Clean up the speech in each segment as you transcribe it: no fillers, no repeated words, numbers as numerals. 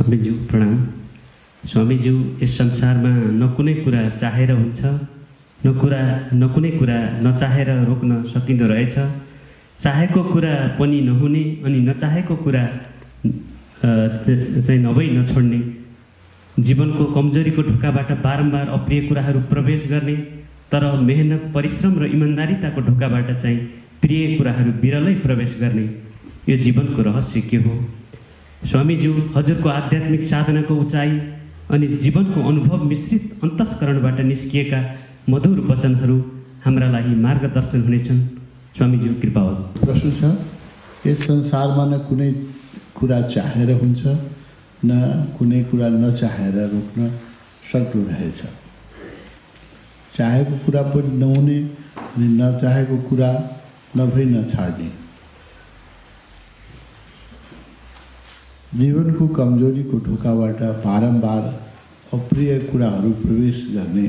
स्वामीज्यू प्रणाम। स्वामीज्यू, यस संसारमा न कुनै कुरा चाहेर हुन्छ, न कुनै कुरा नचाहेर रोक्न सकिँदो रहेछ। चाहेको कुरा पनि नहुने अनि नचाहेको कुरा चाहिँ नभई नछोड्ने, जीवनको कमजोरीको ढोकाबाट बारम्बार अप्रिय कुराहरू प्रवेश गर्ने, तर मेहनत, परिश्रम र इमान्दारिताको ढोकाबाट चाहिँ प्रिय कुराहरू बिरलै प्रवेश गर्ने, यो जीवनको रहस्य के हो? स्वामीज्यू, हजुरको आध्यात्मिक साधनाको उचाइ अनि जीवनको अनुभव मिश्रित अन्तस्करणबाट निस्किएका मधुर वचनहरू हाम्रा लागि मार्गदर्शन हुनेछन्। स्वामीज्यू, कृपा होस्। प्रश्न छ, यस संसारमा न कुनै कुरा चाहेर हुन्छ, न कुनै कुरा नचाहेर रोक्न सक्दो रहेछ। चाहेको कुरा पनि नहुने अनि नचाहेको कुरा नभई नछाड्ने, जीवनको कमजोरीको ढोकाबाट बारम्बार अप्रिय कुराहरू प्रवेश गर्ने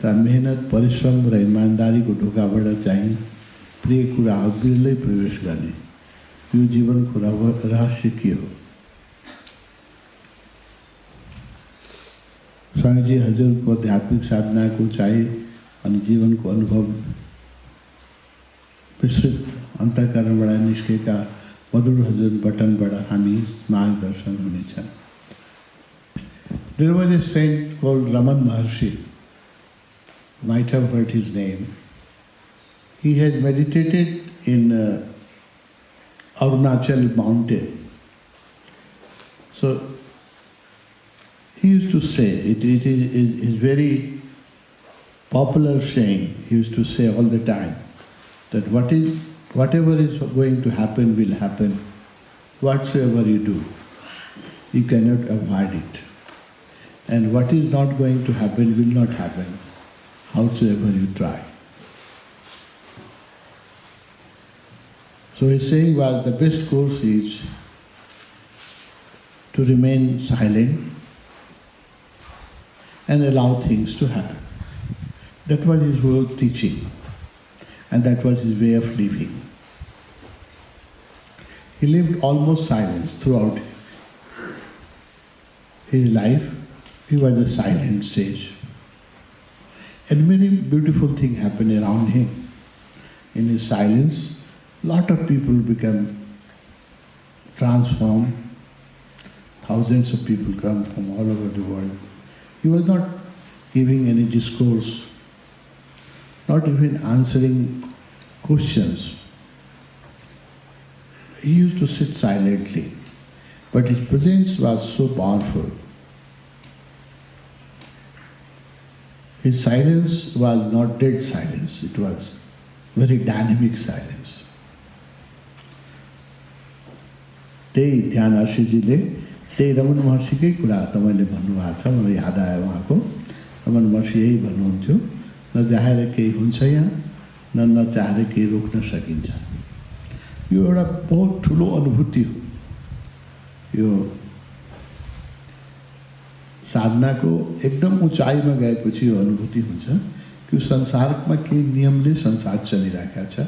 र मेहनत, परिश्रम र इमान्दारीको ढोकाबाट चाहिँ प्रिय कुराहरू बिरलै प्रवेश गर्ने, यो जीवनको रहस्य के हो? स्वामीजी, हजुरको आध्यात्मिक साधनाको चाहिँ अनि जीवनको अनुभव विस्तृत अन्तःकरणबाट निस्केका मधुर हजुर वचनबाट हामी मार्गदर्शन हुनेछन्। There was a saint called Raman Maharshi. You might have heard his name. He had meditated in Arunachal mountain. So he used to say, it is very popular saying, he used to say all the time, that whatever is going to happen will happen. Whatsoever you do, you cannot avoid it. And what is not going to happen will not happen, howsoever you try. So his saying was, the best course is to remain silent and allow things to happen. That was his whole teaching, and that was his way of living. He lived almost silence throughout his life. He was a silent sage. And many beautiful things happened around him. In his silence, lot of people become transformed. Thousands of people come from all over the world. He was not giving any discourse, not even answering questions. He used to sit silently, but his presence was so powerful. His silence was not dead silence, it was very dynamic silence. त्यही ध्यान आशीजीले त्यही रमन महर्षिकै कुरा तपाईँले भन्नुभएको छ, मलाई याद आयो उहाँको। रमन महर्षि यही भन्नुहुन्थ्यो, नचाहेर केही हुन्छ यहाँ, नचाहेर केही रोक्न सकिन्छ। यो एउटा बहुत ठुलो अनुभूति हो। यो साधनाको एकदम उचाइमा गएपछि यो अनुभूति हुन्छ कि संसारमा केही नियमले संसार चलिरहेका छ।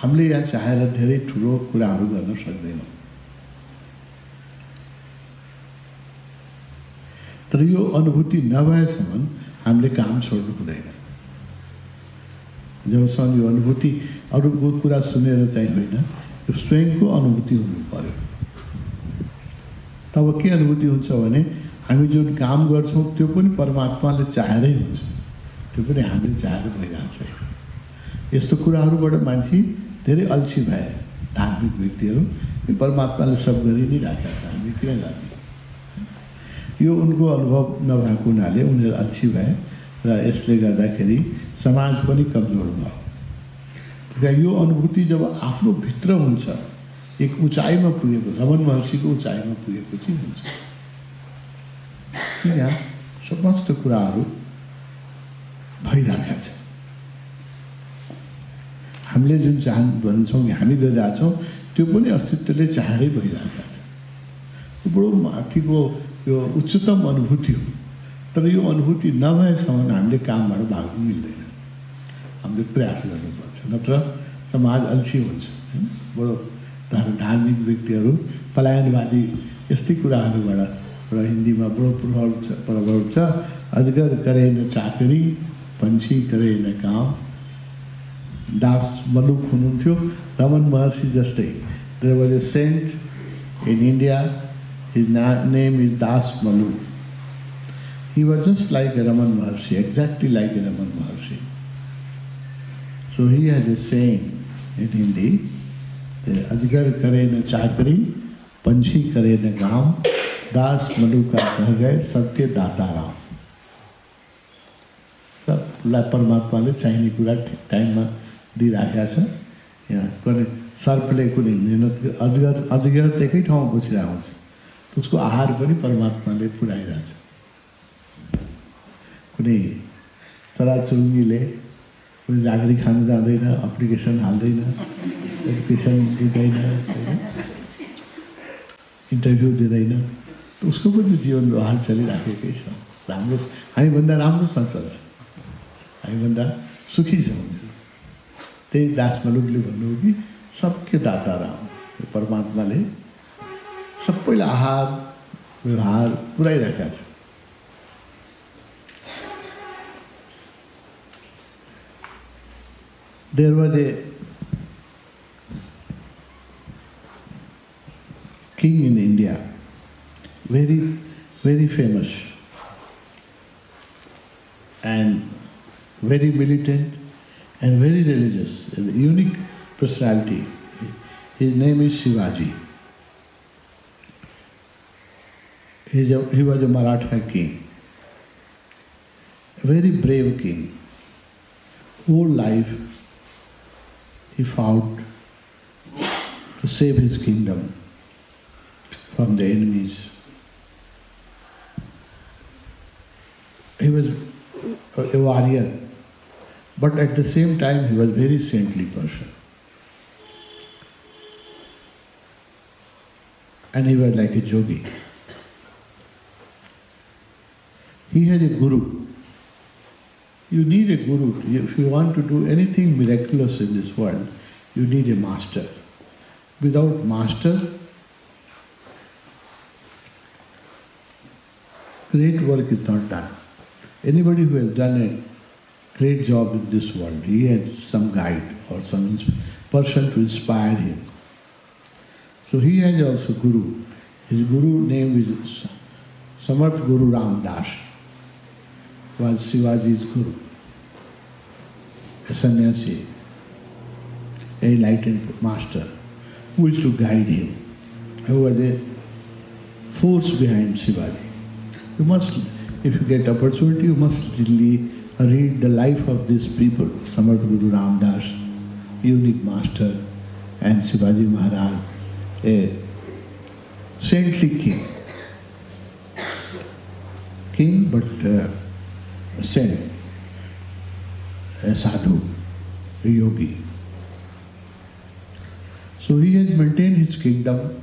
हामीले यहाँ चाहेर धेरै ठुलो कुराहरू गर्न सक्दैनौँ। तर यो अनुभूति नभएसम्म हामीले काम छोड्नु हुँदैन। जबसम्म यो अनुभूति अरूको कुरा सुनेर चाहिँ होइन, यो स्वयंको अनुभूति हुनु पर्यो। तब के अनुभूति हुन्छ भने हामी जुन काम गर्छौँ त्यो पनि परमात्माले चाहेरै हुन्छ, त्यो पनि हामीले चाहेर भइरहन्छ। यस्तो कुराहरूबाट मान्छे धेरै अल्छी भए, धार्मिक व्यक्तिहरू, परमात्माले सब गरि नै राखेका छ, हामी किन गर्ने? यो उनको अनुभव नभएको हुनाले उनीहरू अल्छी भए र यसले गर्दाखेरि समाज पनि कमजोर भयो। यो अनुभूति जब आफ्नो भित्र हुन्छ, एक उचाइमा पुगेको, रमन महर्षिको उचाइमा पुगेपछि हुन्छ। यहाँ समस्त कुराहरू भइरहेका छ। हामीले जुन भन्छौँ हामी गरिरहेछौँ त्यो पनि अस्तित्वले चाहेरै भइरहेका छ। यो बडो माथिको यो उच्चतम अनुभूति हो। तर यो अनुभूति नभएसम्म हामीले कामबाट भाग्नु मिल्दैन। हामीले प्रयास गर्नुपर्छ, नत्र समाज अल्छी हुन्छ। बडो धार्मिक व्यक्तिहरू, पलायनवादी यस्तै कुराहरूबाट एउटा हिन्दीमा बडो प्रभाव छ, अजगर करे न चाकरी, पंछी करे न काम। दास मलुक हुनुहुन्थ्यो, रमन महर्षि जस्तै। There was a saint in India, his name is Das Maluk. He was just like a Raman Maharshi, exactly like a Raman Maharshi. So he has a saying in Hindi, अजगर करे न चाकरी, पंछी करे न काम, दास मलुका कह गए सबके दाता राम। सबलाई परमात्माले चाहिने कुरा ठिक टाइममा दिइराखेका छ। यहाँ कुनै सर्पले कुनै मेहनत, अजगर त एकै ठाउँमा बसिरहेको हुन्छ, उसको आहार पनि परमात्माले पुर्याइरहेछ। कुनै चराचुरुङ्गीले कुनै जागरी खानु जाँदैन, एप्लिकेसन हाल्दैन, एडुकेसन दिँदैन, इन्टरभ्यू दिँदैन, त उसको पनि जीवन व्यवहार चलिराखेकै छ। राम्रो, हामीभन्दा राम्रोसँग चल्छ, हामीभन्दा सुखी छ। त्यही दास मलुकले भन्नुभयो कि सबके दाता राम, परमात्माले सबैलाई आहार व्यवहार पुऱ्याइरहेका छ। There was a king in India, very, very famous and very militant and very religious, a unique personality. His name is Shivaji. He was a Maratha king, a very brave king. Whole life he fought to save his kingdom from the enemies. He was a warrior, but at the same time he was a very saintly person. And he was like a yogi. He had a guru. You need a guru. If you want to do anything miraculous in this world, you need a master. Without master, great work is not done. Anybody who has done a great job in this world, he has some guide or some person to inspire him. So he has also guru. His guru name is Samarth Guru Ramdas. Was Shivaji's guru, a sannyasi, a enlightened master, who used to guide him, who was a force behind Shivaji. You must, if you get opportunity, you must really read the life of these people, Samarth Guru Ramdas, unique master, and Shivaji Maharaj, a saintly king. King, but a saint, a sadhu, a yogi. So he has maintained his kingdom.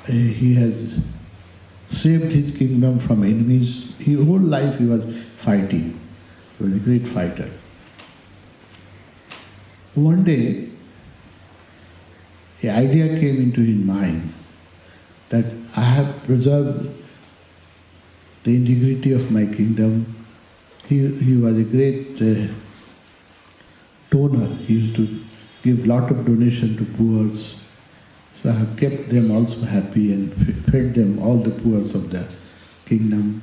He has saved his kingdom from enemies. His whole life he was fighting. He was a great fighter. One day, an idea came into his mind that I have preserved the integrity of my kingdom. He was a great donor. He used to give lot of donation to poor. So I have kept them also happy and fed them, all the poor of the kingdom.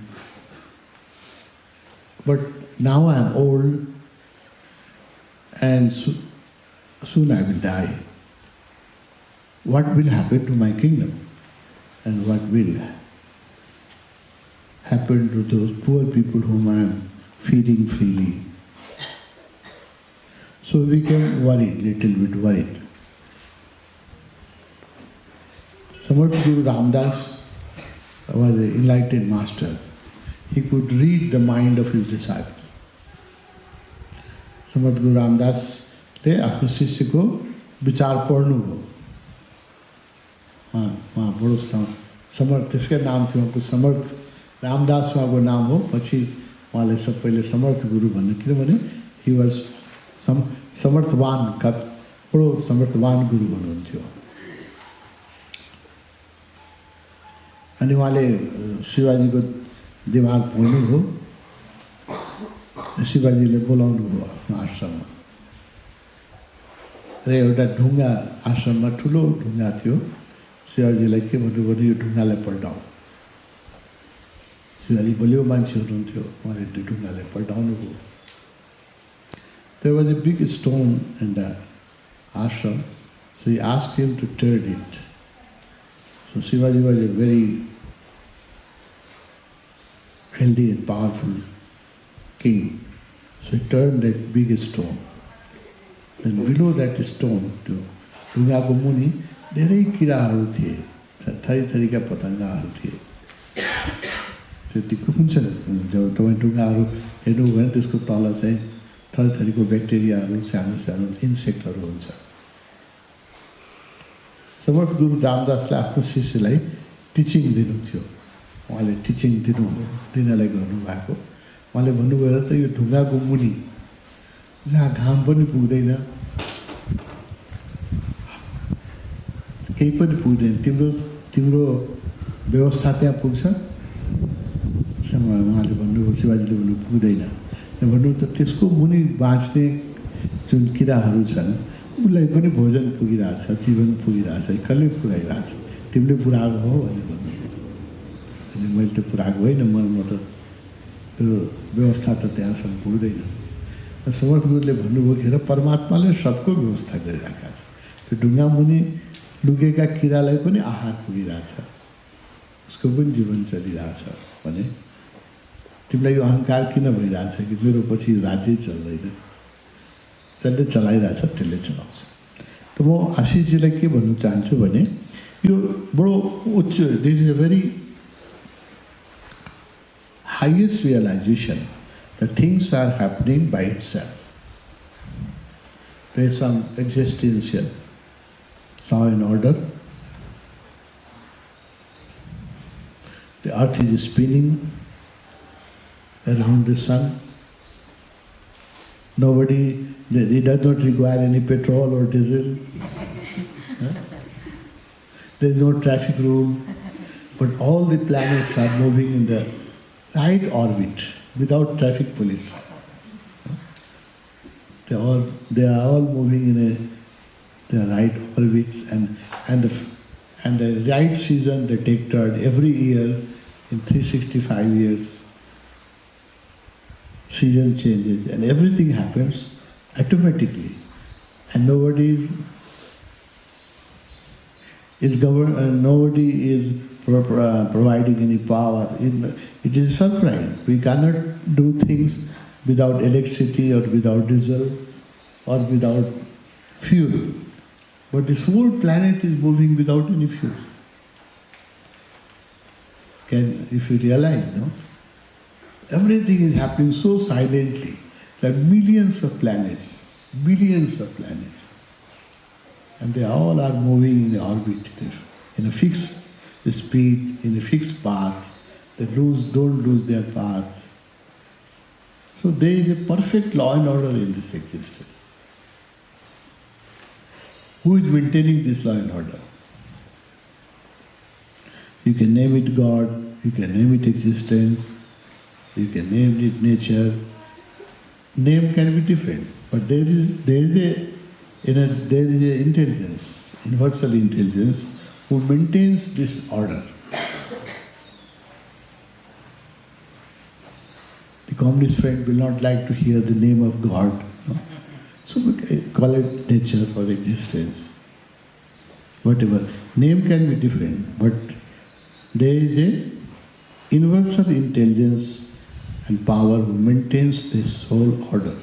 But now I am old and soon I will die. What will happen to my kingdom? And what will happen to those poor people whom I am feeding freely? So we became worried, little bit worried. Samarth Guru Ramdas was an enlightened master. He could read the mind of his disciple. Samarth Guru Ramdas ले आफ्नो शिष्यको विचार पढ्नुभयो। उहाँ बडो समर्थ, त्यसकै नाम थियो उहाँको समर्थ, रामदास उहाँको नाम हो। पछि उहाँले सबैले समर्थ गुरु भन्नु, किनभने हि वाज समर्थवान, बडो समर्थवान गुरु हुनुहुन्थ्यो। अनि उहाँले शिवाजीको दिमाग पढ्नुभयो, शिवाजीले बोलाउनु भयो आफ्नो आश्रममा। र एउटा ढुङ्गा, आश्रममा ठुलो ढुङ्गा थियो। शिवाजीलाई के भन्नुभयो भने यो ढुङ्गालाई पल्टाऊ। शिवाजी बलियो मान्छे हुनुहुन्थ्यो, उहाँले त्यो ढुङ्गालाई पल्टाउनु भयो। There was a big stone in the ashram, so he asked him to turn it. So Shivaji was a very healthy and powerful king. So he turned that big stone. Then below that stone, त्यो ढुङ्गाको मुनि धेरै किराहरू थिए, थरी थरीका पतङ्गहरू थिए। त्यो हुन्छन्, जब तपाईँ ढुङ्गाहरू हेर्नुभयो भने त्यसको तल चाहिँ थरी थरीको ब्याक्टेरियाहरू, सानो सानो इन्सेक्टहरू हुन्छ। समर्थ गुरु रामदासले आफ्नो शिष्यलाई टिचिङ दिनु थियो। उहाँले टिचिङ दिनलाई गर्नुभएको। उहाँले भन्नुभयो त यो ढुङ्गाको मुनि जहाँ घाम पनि पुग्दैन, केही पनि पुग्दैन, तिम्रो व्यवस्था त्यहाँ पुग्छ? उहाँले भन्नुभयो, शिवाजीले भन्नु पुग्दैन। भन्नु त त्यसको मुनि बाँच्ने जुन किराहरू छन् उसलाई पनि भोजन पुगिरहेछ, जीवन पुगिरहेछ, कसले पुऱ्याइरहेछ? तिमीले पुऱ्याएको हो भने भन्नुभयो। अनि मैले त पुऱ्याएको होइन, म त त्यो व्यवस्था त त्यहाँसम्म पुग्दैन। समर्थ गुरुले भन्नुभयो कि र परमात्माले सबको व्यवस्था गरिरहेका छ। त्यो ढुङ्गा मुनि लुकेका किरालाई पनि आहार पुगिरहेछ, उसको पनि जीवन चलिरहेछ भने तिमीलाई यो अहङ्कार किन भइरहेछ कि मेरो पछि राज्य चल्दैन? जसले चलाइरहेछ त्यसले चलाउँछ। त म आशिषजीलाई के भन्नु चाहन्छु भने यो बडो उच्च, this is a very highest realisation that things are happening by itself. There is some existential law and order. The earth is spinning around the sun. It does not require any petrol or diesel. There is no traffic rule. But all the planets are moving in the right orbit without traffic police. They are all moving in the right orbits, and the right season they take turn every year. In 365 years, season changes and everything happens automatically, and nobody is providing any power. It is a surprise. We cannot do things without electricity or without diesel or without fuel. But this whole planet is moving without any fuel. If you realize, no? Everything is happening so silently. There are millions of planets, and they all are moving in orbit, in a fixed speed, in a fixed path. They don't lose their path. So there is a perfect law and order in this existence. Who is maintaining this law and order? You can name it God, you can name it existence, you can name it nature. Name can be different, but there is an intelligence, universal intelligence, who maintains this order. The communist friend will not like to hear the name of God, no? So we call it nature or existence. Whatever. Name can be different, but there is a universal intelligence and power who maintains this whole order.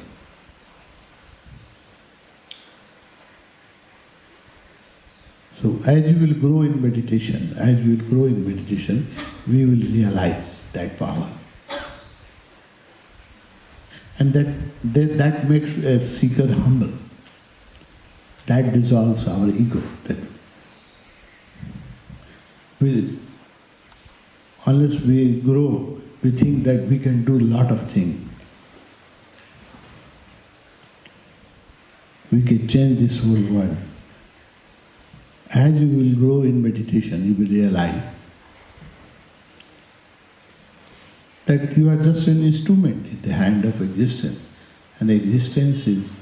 So as you will grow in meditation, we will realize that power. And that makes a seeker humble. That dissolves our ego. Unless we grow, we think that we can do a lot of things. We can change this whole world. As you will grow in meditation, you will realize that you are just an instrument in the hand of existence, and existence is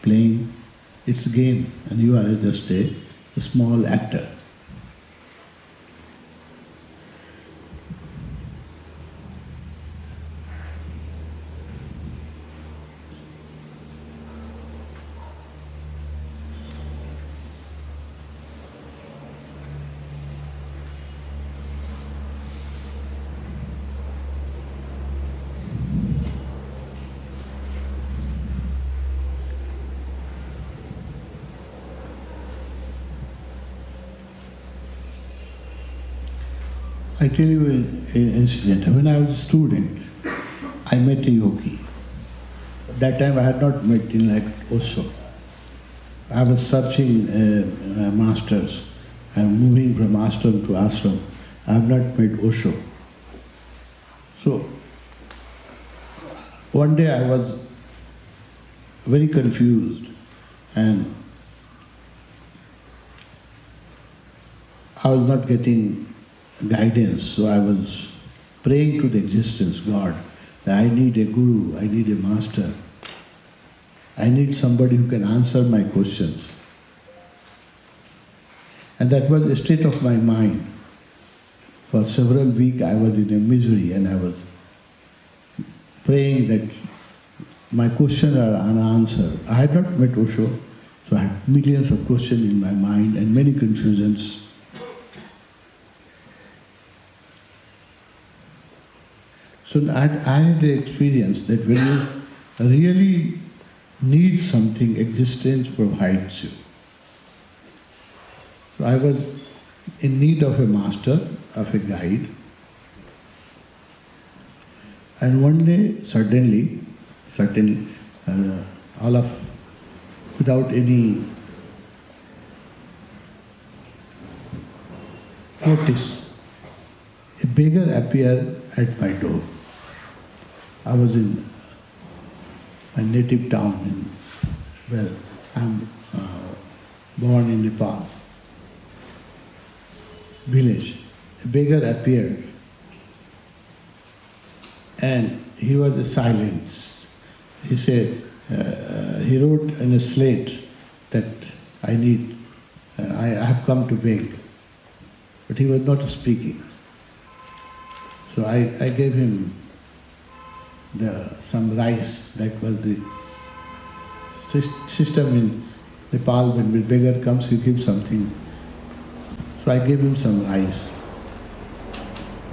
playing its game, and you are just a small actor. I tell you an incident. When I was a student, I met a yogi. That time I had not met in like Osho. I was searching masters. I am moving from ashram to ashram. I have not met Osho. So one day I was very confused, and I was not getting guidance, so I was praying to the existence, God, that I need a guru, I need a master, I need somebody who can answer my questions. And that was the state of my mind. For several weeks I was in a misery, and I was praying that my questions are unanswered. I had not met Osho, so I had millions of questions in my mind and many confusions. So I had the experience that when you really need something, existence provides you. So I was in need of a master, of a guide. And one day, suddenly, without any notice, a beggar appeared at my door. I was in my native town, I'm born in Nepal, village. A beggar appeared, and he was a silence. He said, he wrote on a slate that I have come to beg, but he was not speaking. So I gave him some rice. That was the system in Nepal. When a beggar comes, you give something. So I gave him some rice.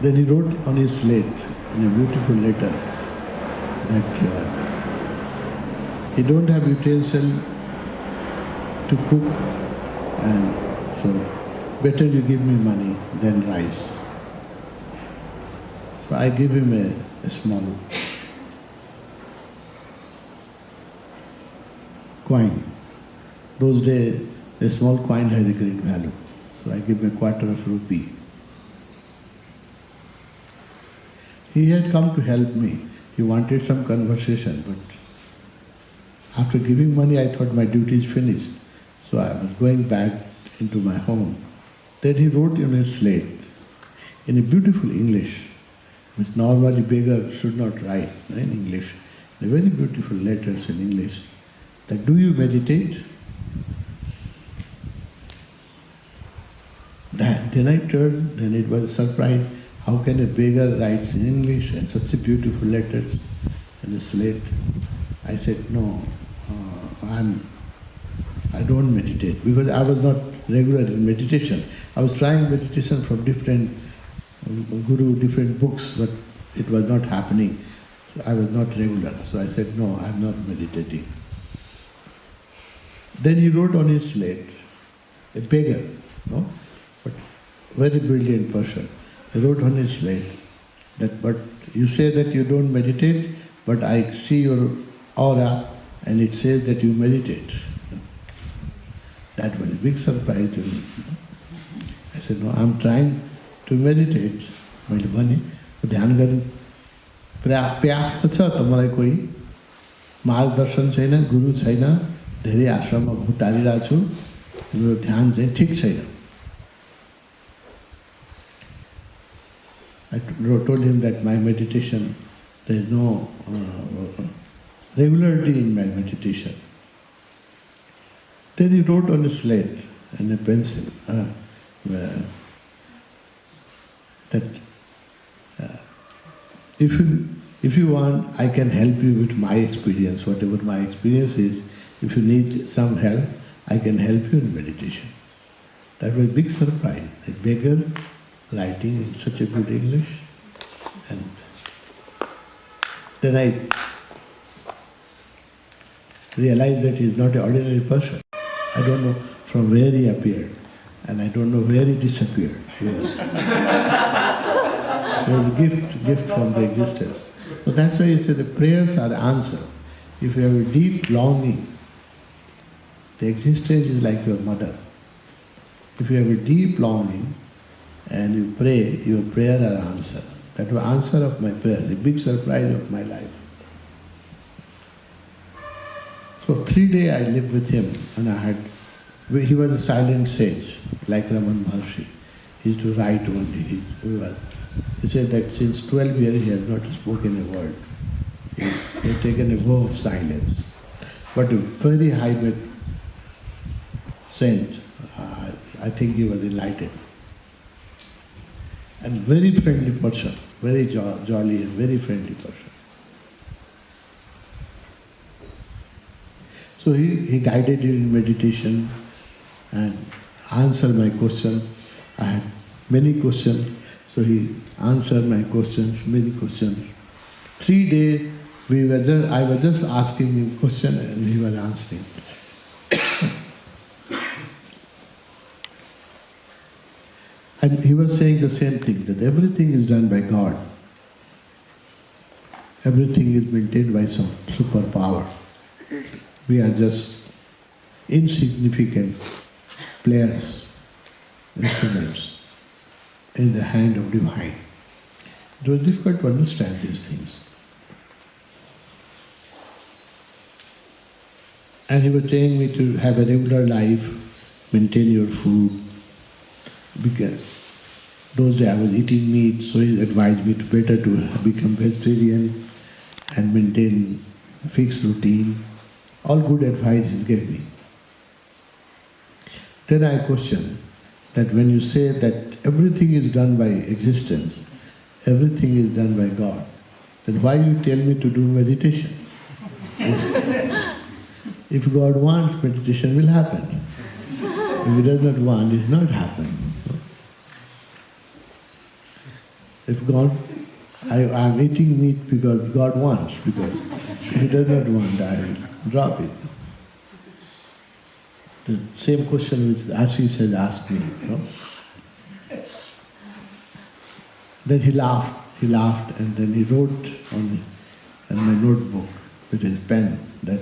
Then he wrote on his slate in a beautiful letter that he don't have utensil to cook, and so better you give me money than rice. So I gave him a small coin. Those days, a small coin has a great value. So I gave him a quarter of rupee. He had come to help me. He wanted some conversation, but after giving money, I thought my duty is finished. So I was going back into my home. Then he wrote on his slate, in a beautiful English, which normally beggar should not write in English, in very beautiful letters in English, that do you meditate? Then I turned, and it was a surprise. How can a beggar write in English and such a beautiful letters in a slate? I said, no, I don't meditate, because I was not regular in meditation. I was trying meditation from different guru, different books, but it was not happening. So I was not regular. So I said, no, I'm not meditating. Then he wrote on his slate, a beggar, no, but very brilliant person. He wrote on his slate that, but you say that you don't meditate, but I see your aura and it says that you meditate. That was a big surprise to me. I said, no, I'm trying to meditate. मैले भने ध्यान गर्नु प्रयास त छ, त मलाई कोही मार्गदर्शन छैन, गुरु छैन, धेरै आश्रममा भुतारिरहेको छु, मेरो ध्यान चाहिँ ठिक छैन। told him that my meditation, there is no regularity in my meditation. Then he wrote on a slate and a pencil that if you want, I can help you with my experience, whatever my experience is. If you need some help, I can help you in meditation. That was a big surprise. A beggar writing in such a good English. And then I realized that he is not an ordinary person. I don't know from where he appeared, and I don't know where he disappeared. He was a gift from the existence. So that's why he said the prayers are answered. If you have a deep longing, the existence is like your mother. If you have a deep longing and you pray, your prayer are answered. That was answer of my prayer, the big surprise of my life. So 3 days I lived with him, and he was a silent sage, like Raman Maharshi. He used to write only. He said that since 12 years he has not spoken a word. He has taken a vow of silence. But a very high saint, I think he was enlightened. And very friendly person, very jolly and very friendly person. So he guided you in meditation and answered my question. I had many questions, so he answered my questions, many questions. 3 days I was just asking him questions and he was answering. And he was saying the same thing, that everything is done by God. Everything is maintained by some superpower. We are just insignificant players, instruments in the hand of divine. It was difficult to understand these things. And he was telling me to have a regular life, maintain your food. Because those days I was eating meat, so he advised me to better to become vegetarian and maintain a fixed routine. All good advice he gave me. Then I questioned that when you say that everything is done by existence, everything is done by God, then why you tell me to do meditation? If God wants, meditation will happen. If He does not want, it will not happen. If God, I am eating meat because God wants, because if He does not want, I will drop it. The same question which Ashish has asked me. Then he laughed and then he wrote on my notebook with his pen that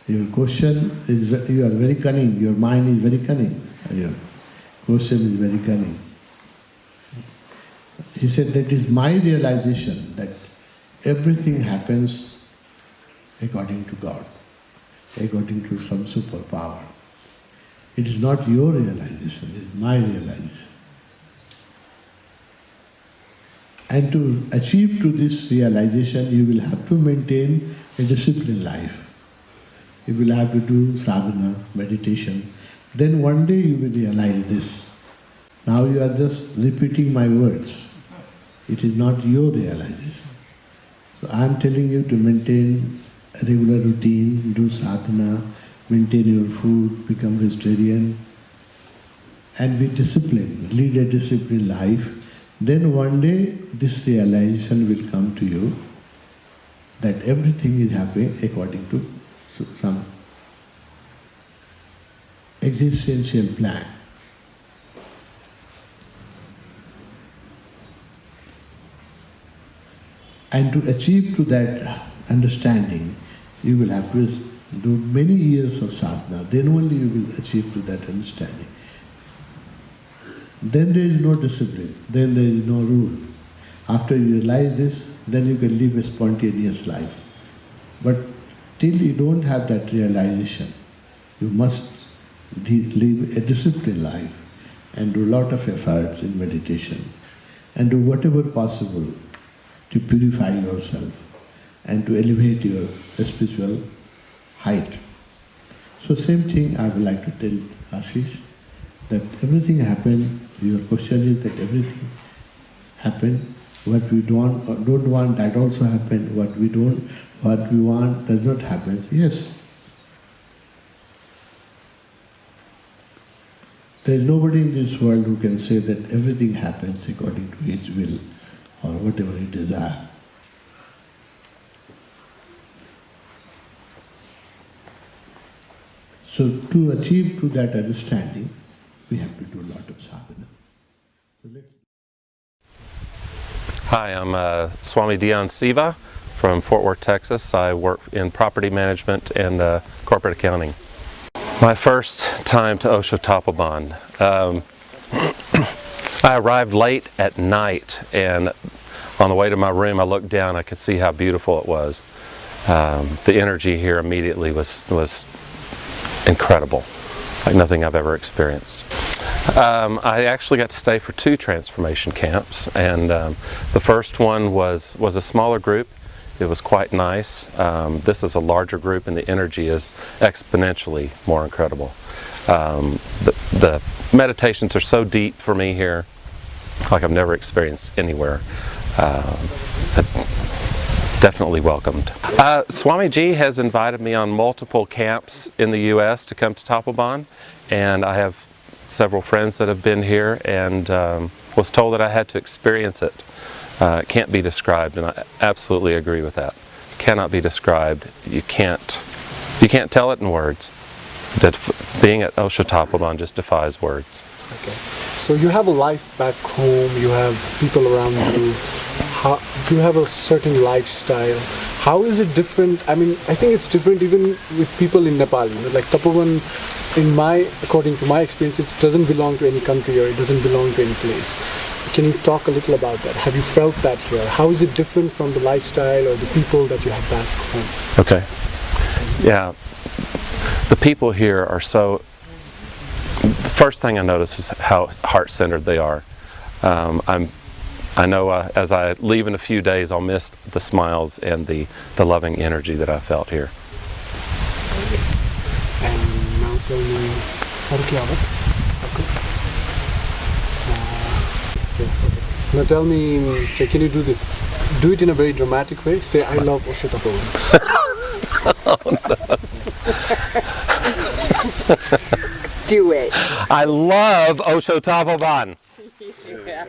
your question is, you are very cunning, your mind is very cunning, your question is very cunning. He said that is my realization that everything happens according to God, according to some superpower. It is not your realization, it is my realization. And to achieve to this realization, you will have to maintain a disciplined life. You will have to do sadhana, meditation. Then one day you will realize this. Now you are just repeating my words. It is not your realization. So I am telling you to maintain a regular routine, do sadhana, maintain your food, become vegetarian, and be disciplined, lead a disciplined life. Then one day this realization will come to you that everything is happening according to some existential plan. And to achieve to that understanding, you will have to do many years of sadhana. Then only you will achieve to that understanding. Then there is no discipline, then there is no rule. After you realize this, then you can live a spontaneous life. But till you don't have that realization, you must live a disciplined life and do a lot of efforts in meditation and do whatever possible to purify yourself and to elevate your spiritual height. So same thing I would like to tell Ashish, that everything happened, your question is that everything happened, what we don't want that also happened, what we want does not happen. Yes. There is nobody in this world who can say that everything happens according to his will or whatever he desires. So to achieve to that understanding, we have to do a lot of sadhana. So let's. Hi, I'm Swami Dion Siva from Fort Worth, Texas. I work in property management and corporate accounting. My first time to Osho Tapoban. I arrived late at night, and on the way to my room I looked down, I could see how beautiful it was. The energy here immediately was incredible, like nothing I've ever experienced. I actually got to stay for 2 transformation camps, and the first one was a smaller group. It was quite nice. This is a larger group, and the energy is exponentially more incredible. The meditations are so deep for me here, like I've never experienced anywhere. Definitely welcomed. Swami Ji has invited me on multiple camps in the U.S. to come to Tapoban, and I have several friends that have been here, and was told that I had to experience it. It can't be described, and I absolutely agree with that. Cannot be described. You can't tell it in words. That being at Osho Tapoban just defies words. Okay. So you have a life back home, you have people around you, you have a certain lifestyle. How is it different? I mean, I think it's different even with people in Nepal. You know, like Tapoban, according to my experience, it doesn't belong to any country, or it doesn't belong to any place. Can you talk a little about that? Have you felt that here? How is it different from the lifestyle or the people that you have back home? Okay. Yeah. The people here are so... The first thing I notice is how heart-centered they are. I know as I leave in a few days, I'll miss the smiles and the loving energy that I felt here. And now tell me, now tell me, can you do this? Do it in a very dramatic way. Say, I love Osho Tapoban. Do it. I love Osho Tapoban. Yeah.